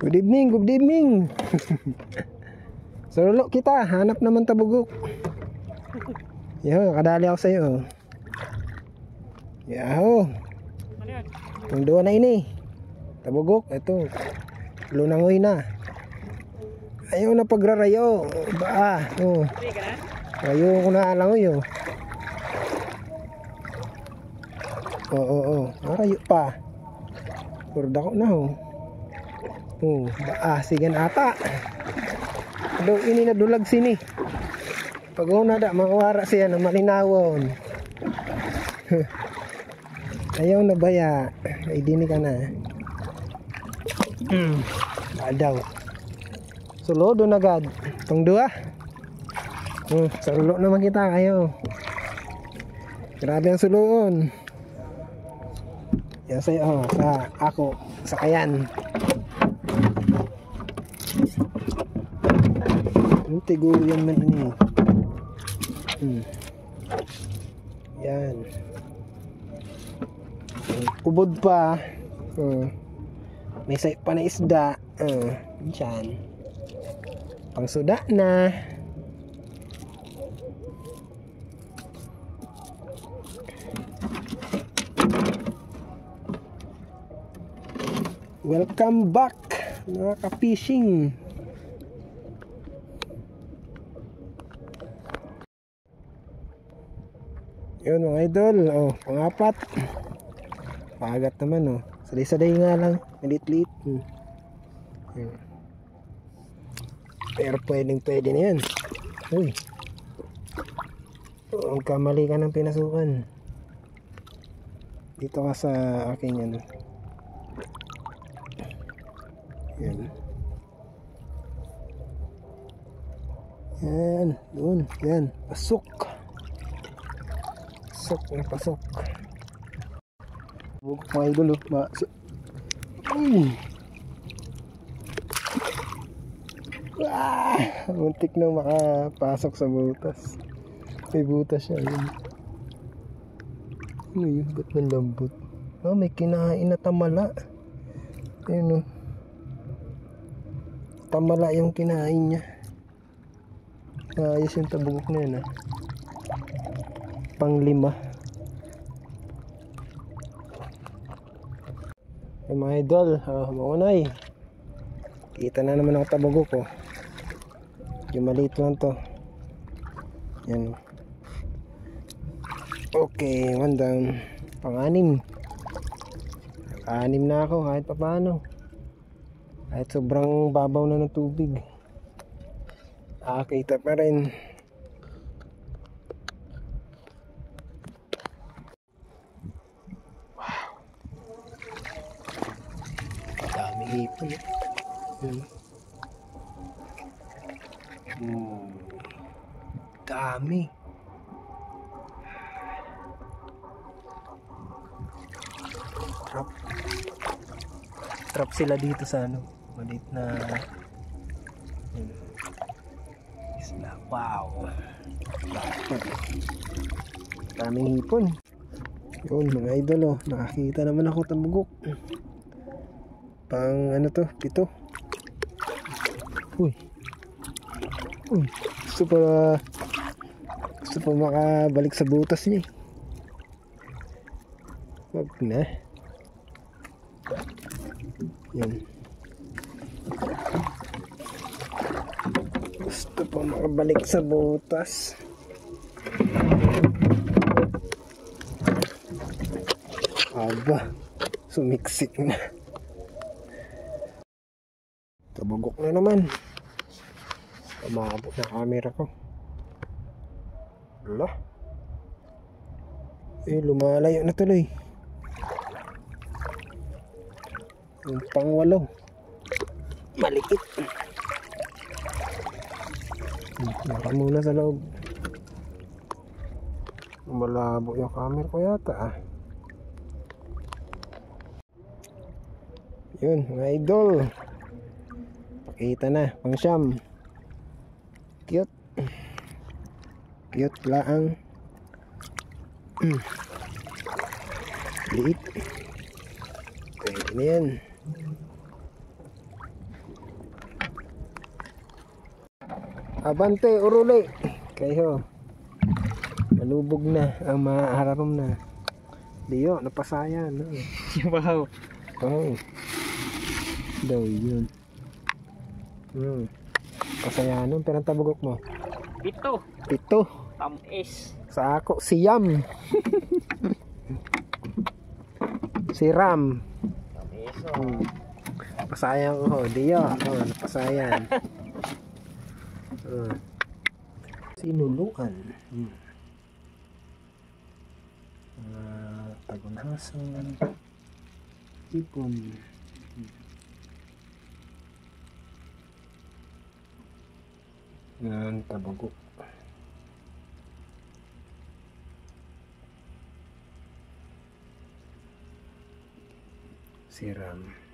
Good evening, good evening. Surulo kita, hanap naman tabugok. Yo, kadali ako sa'yo. Yaho. Ang duwa na ini. Tabugok, ito. Lunangoy na. Ayaw na pagrarayo. Ba, oh. Ayaw ko na alangoy, oh. Oo. Marayo pa. Kurda ko na, oh. Sigan ata. Aduh, ini na dulag sini. Pag una da, mawara siya na malinawon. Ayaw na baya. Ay, dini ka na. Adaw. Sulodo na agad. Itong dua. Sulo naman kita kayo. Grabe ang suloon. Yan sa'yo, sa ako, sa kayan. Tiguyan man ini. Yan. Ubod pa. May say pa na isda. Diyan. Pangsuda na. Welcome back mga ka-fishing. Yun mga idol, pangapat. Pagat naman, saday-saday nga lang, malit-lit. Pero pwede na yan. Uy, huwag ka mali ka ng pinasukan. Dito ka sa aking yan. Doon, yan, pasok. Pasok. Bugok mga idol, muntik na makapasok sa butas. May butas siya yun. Ano yun? Ba't ng lambot? May kinain na tamala. Ayun, tamala yung kinain niya. Ayos yung tabugok na yun, Pang-5. Ay mga idol, maunay. Kita na naman ang tabugok ko. Yung maliit lang to. Yan. Okay, 1 down. Pang-6. Pang-6 na ako kahit papaano. Kahit sobrang babaw na ng tubig. Kita pa rin. Ipon. Dami. Trap sila dito sa maliit na isla. Wow. Daming hipon. Yun mga idol, nakakita naman ako tabugok. Pang 7. Uy. Gusto pa makabalik sa butas niya. Wag na. Yan. Gusto pa makabalik sa butas. Aba, sumiksik na. Tabugok na naman. Umabot na camera ko. Wala. Lumalayo na tuloy. Yung pang-8. Malikit. Naka muna sa loob. Malabo yung camera ko yata Yun mga idol. Pakita na, pang-siyam. Cute laang. Liit. Pwede na yan. Abante, uruli. Kayo. Malubog na. Ang mahararom na. Diyo, napasayan. Wow. Oh. Daw yun. Pasayanon. Pero ang tabugok mo? Pito. Pito. Tamis. Sa ako, siyam. Si Ram. Tamis. Pasayan ko. Diyo. Napasayan. Sinuluan. Tagunhasan. Ipon. Yan, tabagok. Si Ram.